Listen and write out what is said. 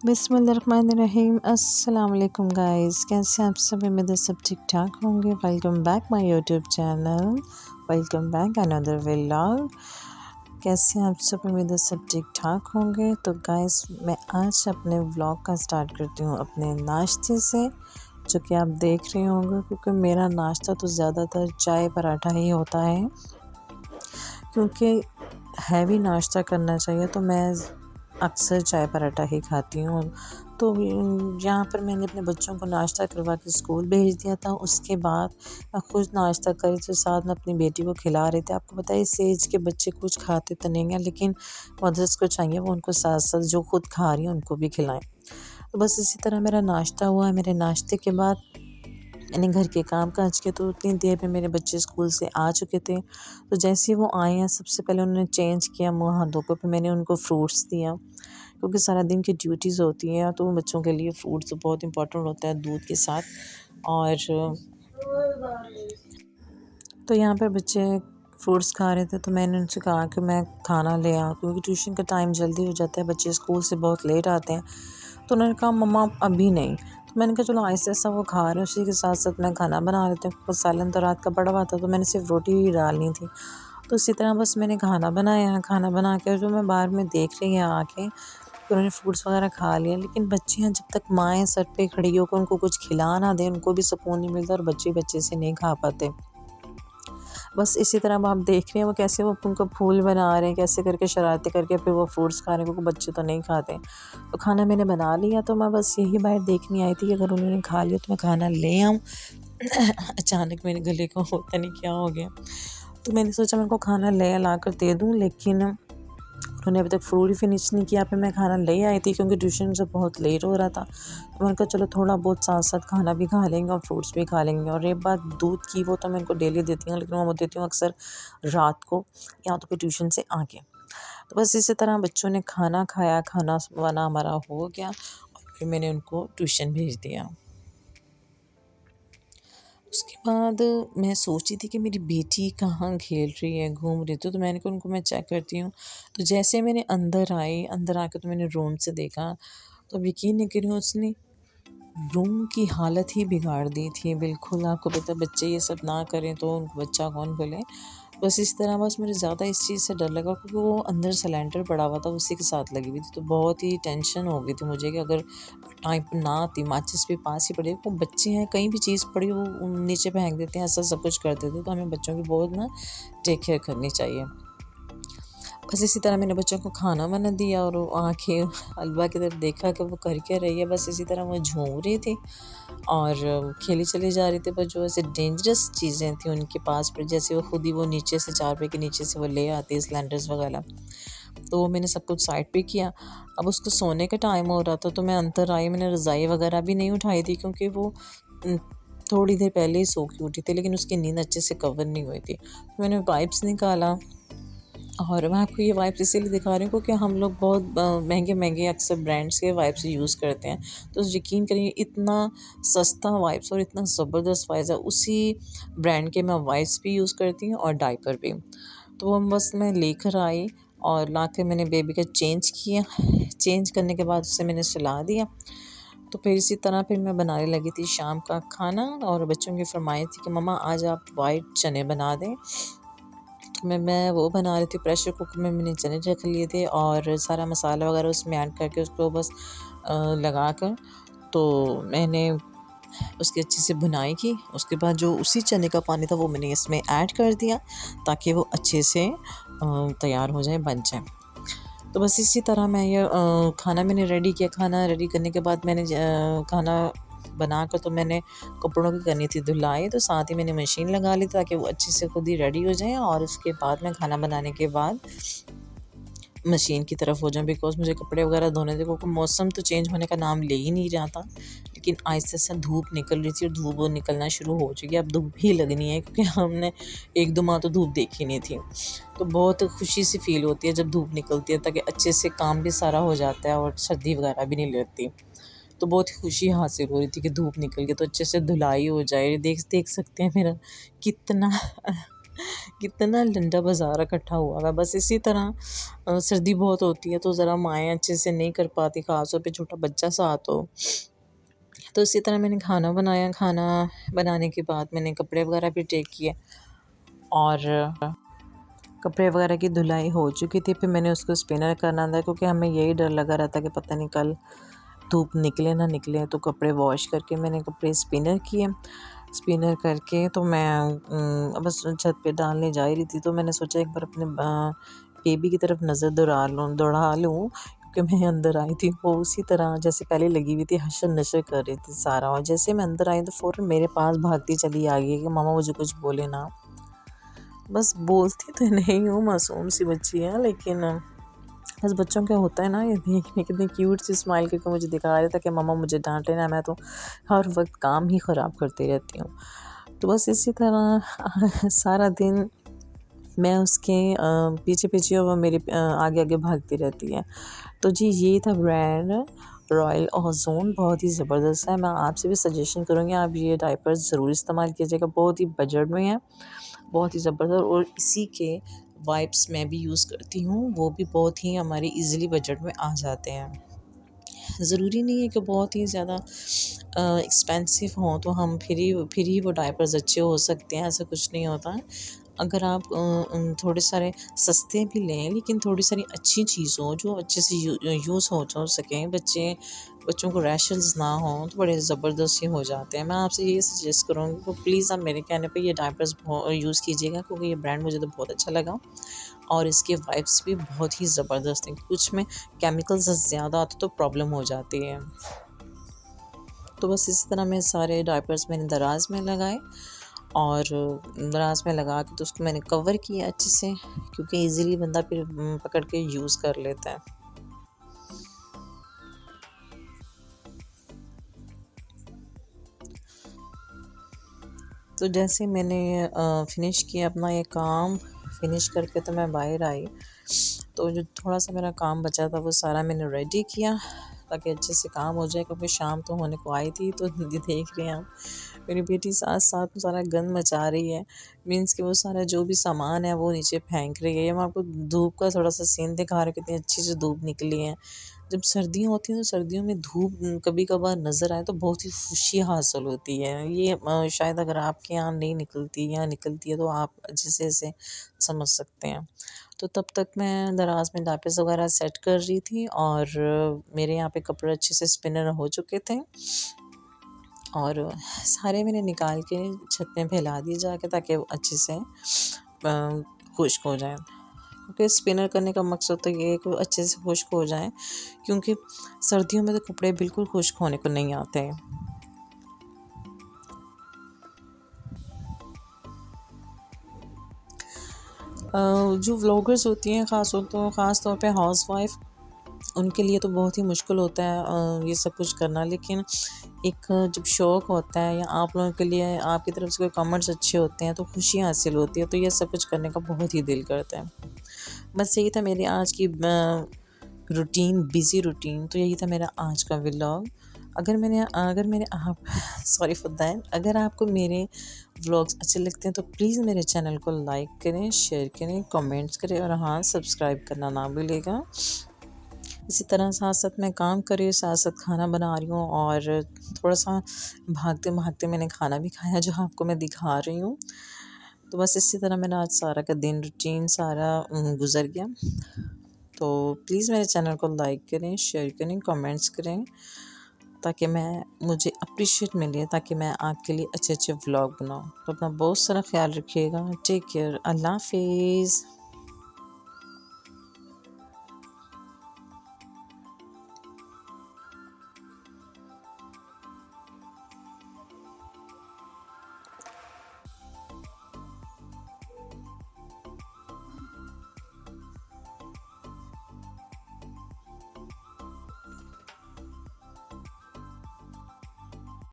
बिस्मिल्लाहिर्रहमानिर्रहीम। अस्सलाम वालेकुम गाइस, कैसे आप सब? उम्मीद है सब ठीक ठाक होंगे। Welcome back my YouTube channel, welcome back another vlog. कैसे आप सब? उम्मीद है सब ठीक ठाक होंगे। तो गाइस, मैं आज अपने व्लॉग का स्टार्ट करती हूँ अपने नाश्ते से, जो कि आप देख रहे होंगे, क्योंकि मेरा नाश्ता तो ज़्यादातर चाय पराठा ही होता है, क्योंकि हैवी नाश्ता करना चाहिए तो मैं अक्सर चाय पराठा ही खाती हूँ। तो यहाँ पर मैंने अपने बच्चों को नाश्ता करवा के स्कूल भेज दिया था। उसके बाद मैं खुद नाश्ता करी, तो साथ में अपनी बेटी को खिला रहे थे। आपको पता है इस एज के बच्चे कुछ खाते तो नहीं हैं, लेकिन मदर्स को चाहिए वो उनको साथ साथ जो खुद खा रही हैं उनको भी खिलाएं। तो बस इसी तरह मेरा नाश्ता हुआ। मेरे नाश्ते के बाद मैंने घर के काम काज किए, तो उतनी देर में मेरे बच्चे स्कूल से आ चुके थे। तो जैसे ही वो आए हैं, सबसे पहले उन्होंने चेंज किया, मुँह हाथ धोकर, फिर मैंने उनको फ्रूट्स दिया, क्योंकि सारा दिन की ड्यूटीज़ होती हैं, तो बच्चों के लिए फ्रूट्स तो बहुत इंपॉर्टेंट होता है दूध के साथ। और तो यहाँ पर बच्चे फ्रूट्स खा रहे थे, तो मैंने उनसे कहा कि मैं खाना ले आऊँ, क्योंकि ट्यूशन का टाइम जल्दी हो जाता है, बच्चे स्कूल से बहुत लेट आते हैं। तो उन्होंने कहा मम्मा अभी नहीं। तो मैंने कहा चलो आहिस्ता आहिस्ता वो खा रहे हैं, उसी के साथ साथ मैं खाना बना लेती हूँ, क्योंकि सालन तो रात का पड़ा हुआ था, तो मैंने सिर्फ रोटी ही डालनी थी। तो इसी तरह बस मैंने खाना बनाया। खाना बना कर जो मैं बाहर में देख रही हैं आके, तो उन्होंने फ्रूट्स वगैरह खा लिया, लेकिन बच्चे हैं, जब तक माएँ सर पे खड़ी होकर उनको कुछ खिला ना दें, उनको भी सुकून नहीं मिलता, और बच्चे बच्चे से नहीं खा पाते। बस इसी तरह अब आप देख रहे हैं वो कैसे वो उनको फूल बना रहे हैं, कैसे करके शरारतें करके फिर वो फ्रूट्स खा रहे हैं, क्योंकि बच्चे तो नहीं खाते। तो खाना मैंने बना लिया, तो मैं बस यही बाहर देखने आई थी कि अगर उन्होंने खा लिया तो मैं खाना ले आऊँ। अचानक मेरे गले को होता नहीं क्या हो गया, तो मैंने सोचा मैं उनको खाना ले ला कर दे दूँ, लेकिन उन्होंने अभी तक फ्रूट ही फिनिश नहीं किया। फिर मैं खाना ले आई थी, क्योंकि ट्यूशन से बहुत लेट हो रहा था, तो मैंने कहा चलो थोड़ा बहुत साथ साथ खाना भी खा लेंगे और फ्रूट्स भी खा लेंगे। और एक बात दूध की, वो तो मैं इनको डेली देती हूँ, लेकिन वो देती हूँ अक्सर रात को या तो फिर ट्यूशन से आके। तो बस इसी तरह बच्चों ने खाना खाया, खाना वाना हमारा हो गया, और फिर मैंने उनको ट्यूशन भेज दिया। उसके बाद मैं सोची थी कि मेरी बेटी कहाँ खेल रही है, घूम रही थी, तो मैंने कहा उनको मैं चेक करती हूँ। तो जैसे मैंने अंदर आके तो मैंने रूम से देखा, तो अब यकीन नहीं करूँ, उसने रूम की हालत ही बिगाड़ दी थी बिल्कुल। आपको पता है बच्चे ये सब ना करें तो उनको बच्चा कौन बोले। बस इस तरह बस मुझे ज़्यादा इस चीज़ से डर लगा, क्योंकि वो अंदर सिलेंडर पड़ा हुआ था, उसी के साथ लगी हुई थी, तो बहुत ही टेंशन हो गई थी मुझे कि अगर टाइम पर ना आती, माचिस भी पास ही पड़ी, वो बच्चे हैं, कहीं भी चीज़ पड़ी वो नीचे फेंक देते हैं, ऐसा सब कुछ कर देते हैं। तो हमें बच्चों की बहुत ना टेक केयर करनी चाहिए। बस इसी तरह मैंने बच्चों को खाना बना दिया, और आँखें हलवा की तरफ देखा कि वो कर क्या रही है। बस इसी तरह वो झूम रही थी और खेली चली जा रही थी, पर जो ऐसे डेंजरस चीज़ें थी उनके पास, पर जैसे वो खुद ही वो नीचे से चारपाई के नीचे से वो ले आती है सिलेंडर्स वगैरह, तो वो मैंने सब कुछ साइड पे किया। अब उसको सोने का टाइम हो रहा था, तो मैं अंदर आई, मैंने रज़ाई वगैरह भी नहीं उठाई थी, क्योंकि वो थोड़ी देर पहले ही सो के उठी थी, लेकिन उसकी नींद अच्छे से कवर नहीं हुई थी। तो मैंने वाइप्स निकाला, और मैं आपको ये वाइप्स इसीलिए दिखा रही हूँ क्योंकि हम लोग बहुत महंगे अक्सर ब्रांड्स के वाइप्स यूज़ करते हैं। तो यकीन करिए इतना सस्ता वाइप्स और इतना ज़बरदस्त वाइप्स है, उसी ब्रांड के मैं वाइप्स भी यूज़ करती हूँ और डायपर भी। तो वो बस मैं लेकर आई, और ला के मैंने बेबी का चेंज किया। चेंज करने के बाद उसे मैंने सुला दिया। तो फिर इसी तरह फिर मैं बनाने लगी थी शाम का खाना, और बच्चों की फरमाइश थी कि मम्मा आज आप वाइट चने बना दें। तो मैं वो बना रही थी, प्रेशर कुकर में मैंने चने रख लिए थे, और सारा मसाला वगैरह उसमें ऐड करके उसको बस लगा कर, तो मैंने उसकी अच्छे से भुनाई की। उसके बाद जो उसी चने का पानी था वो मैंने इसमें ऐड कर दिया, ताकि वो अच्छे से तैयार हो जाए, बन जाए। तो बस इसी तरह मैं ये खाना मैंने रेडी किया। खाना रेडी करने के बाद मैंने खाना बनाकर, तो मैंने कपड़ों की करनी थी धुलाई, तो साथ ही मैंने मशीन लगा ली ताकि वो अच्छे से खुद ही रेडी हो जाए, और उसके बाद मैं खाना बनाने के बाद मशीन की तरफ हो जाऊँ, बिकॉज़ मुझे कपड़े वगैरह धोने थे, क्योंकि मौसम तो चेंज होने का नाम ले ही नहीं रहा था, लेकिन आहिस्ता आहिस्ता धूप निकल रही थी, और धूप वो निकलना शुरू हो चुकी है। अब धूप ही लगनी है, क्योंकि हमने 1-2 माह तो धूप देखी नहीं थी। तो बहुत खुशी सी फील होती है जब धूप निकलती है, ताकि अच्छे से काम भी सारा हो जाता है और सर्दी वगैरह भी नहीं लगती। तो बहुत ही खुशी हासिल हो रही थी कि धूप निकल गई, तो अच्छे से धुलाई हो जाए। देख देख सकते हैं मेरा कितना कितना लंडा बाज़ार इकट्ठा हुआ है। बस इसी तरह सर्दी बहुत होती है तो ज़रा माएँ अच्छे से नहीं कर पाती, ख़ास तौर पे छोटा बच्चा साथ हो। तो इसी तरह मैंने खाना बनाया, खाना बनाने के बाद मैंने कपड़े वगैरह भी टेक किए और कपड़े वगैरह की धुलाई हो चुकी थी। फिर मैंने उसको स्पिनर करना था क्योंकि हमें यही डर लगा रहता कि पता नहीं कल धूप निकले ना निकले, तो कपड़े वॉश करके मैंने कपड़े स्पिनर किए। स्पिनर करके तो मैं बस छत पे डालने जा ही रही थी, तो मैंने सोचा एक बार अपने बेबी की तरफ नज़र दौड़ा लूँ क्योंकि मैं अंदर आई थी वो उसी तरह जैसे पहले लगी हुई थी, हशर नशर कर रही थी सारा। और जैसे मैं अंदर आई तो फ़ौरन मेरे पास भागती चली आ गई कि मामा मुझे कुछ बोले ना। बस बोलती तो नहीं हूँ, मासूम सी बच्ची है, लेकिन बस बच्चों क्या होता है ना, ये देखने कितनी क्यूट सी स्माइल करके मुझे दिखा रहा था कि मम्मा मुझे डांटे ना, मैं तो हर वक्त काम ही ख़राब करती रहती हूँ। तो बस इसी तरह सारा दिन मैं उसके पीछे पीछे और वो मेरे आगे आगे भागती रहती है। तो जी ये था ब्रांड रॉयल ओज़ोन, बहुत ही ज़बरदस्त है। मैं आपसे भी सजेशन करूँगी आप ये डायपर्स ज़रूर इस्तेमाल कीजिएगा, बहुत ही बजट में है, बहुत ही ज़बरदस्त। और इसी के वाइप्स मैं भी यूज़ करती हूँ, वो भी बहुत ही हमारे ईज़िली बजट में आ जाते हैं। ज़रूरी नहीं है कि बहुत ही ज़्यादा एक्सपेंसिव हों तो हम फिर ही वो डायपर्स अच्छे हो सकते हैं, ऐसा कुछ नहीं होता। अगर आप थोड़े सारे सस्ते भी लें लेकिन थोड़ी सारी अच्छी चीज़ हो जो अच्छे से यूज़ हो सकें, बच्चों को रैशेज़ ना हों तो बड़े ज़बरदस्त ही हो जाते हैं। मैं आपसे ये सजेस्ट करूँगी कि प्लीज़ आप मेरे कहने पे ये डायपर्स यूज़ कीजिएगा क्योंकि ये ब्रांड मुझे तो बहुत अच्छा लगा और इसके वाइब्स भी बहुत ही ज़बरदस्त हैं। कुछ में केमिकल्स ज़्यादा आते तो प्रॉब्लम हो जाती है। तो बस इसी तरह मैं सारे डायपर्स मैंने दराज़ में लगाए और दराज़ में लगा के तो उसको मैंने कवर किया अच्छे से क्योंकि ईज़िली बंदा फिर पकड़ के यूज़ कर लेता है। तो जैसे मैंने फ़िनिश किया अपना ये काम, फ़िनिश करके तो मैं बाहर आई, तो जो थोड़ा-सा मेरा काम बचा था वो सारा मैंने रेडी किया ताकि अच्छे से काम हो जाए क्योंकि शाम तो होने को आई थी। तो ये देख रहे हैं आप, मेरी बेटी साथ-साथ सारा गंद मचा रही है। मीन्स कि वो सारा जो भी सामान है वो नीचे फेंक रही है। ये मैं आपको धूप का थोड़ा-सा सीन दिखा रही हूँ, कितनी अच्छी सी धूप निकली है। जब सर्दियाँ होती हैं तो सर्दियों में धूप कभी-कभार नज़र आए तो बहुत ही खुशी हासिल होती है। ये शायद अगर आपके यहाँ नहीं निकलती या निकलती है तो आप अच्छे से इसे समझ सकते हैं। तो तब तक मैं दराज़ में डायपर्स वगैरह सेट कर रही थी और मेरे यहाँ पे कपड़े अच्छे से स्पिनर हो चुके थे और सारे मैंने निकाल के छत में फैला दिए जाके ताकि वो अच्छे से खुश्क हो जाएँ। क्योंकि स्पिनर करने का मकसद तो ये है कि वो अच्छे से खुश्क हो जाएँ क्योंकि सर्दियों में तो कपड़े बिल्कुल खुश्क होने को नहीं आते हैं। जो व्लॉगर्स होती हैं ख़ास तौर पे हाउसवाइफ़, उनके लिए तो बहुत ही मुश्किल होता है ये सब कुछ करना, लेकिन एक जब शौक़ होता है या आप लोगों के लिए आपकी तरफ से कोई कमेंट्स अच्छे होते हैं तो खुशी हासिल होती है, तो ये सब कुछ करने का बहुत ही दिल करता है। बस यही था मेरी आज की रूटीन, बिज़ी रूटीन। तो यही था मेरा आज का व्लॉग। अगर मैंने आप सॉरी फॉर दैट, अगर आपको मेरे व्लॉग्स अच्छे लगते हैं तो प्लीज़ मेरे चैनल को लाइक करें, शेयर करें, कमेंट्स करें और हाँ, सब्सक्राइब करना ना भूलिएगा। इसी तरह साथ-साथ मैं काम कर रही हूँ, साथ-साथ खाना बना रही हूँ और थोड़ा-सा भागते-भागते मैंने खाना भी खाया जो आपको मैं दिखा रही हूँ। तो बस इसी तरह मेरा आज सारा का दिन रूटीन सारा गुज़र गया। तो प्लीज़ मेरे चैनल को लाइक करें, शेयर करें, कमेंट्स करें ताकि मुझे अप्रिशिएट मिले ताकि मैं आपके लिए अच्छे-अच्छे व्लॉग बनाऊँ। तो अपना बहुत सारा ख़्याल रखिएगा। Take care. अल्लाह हाफ़िज़।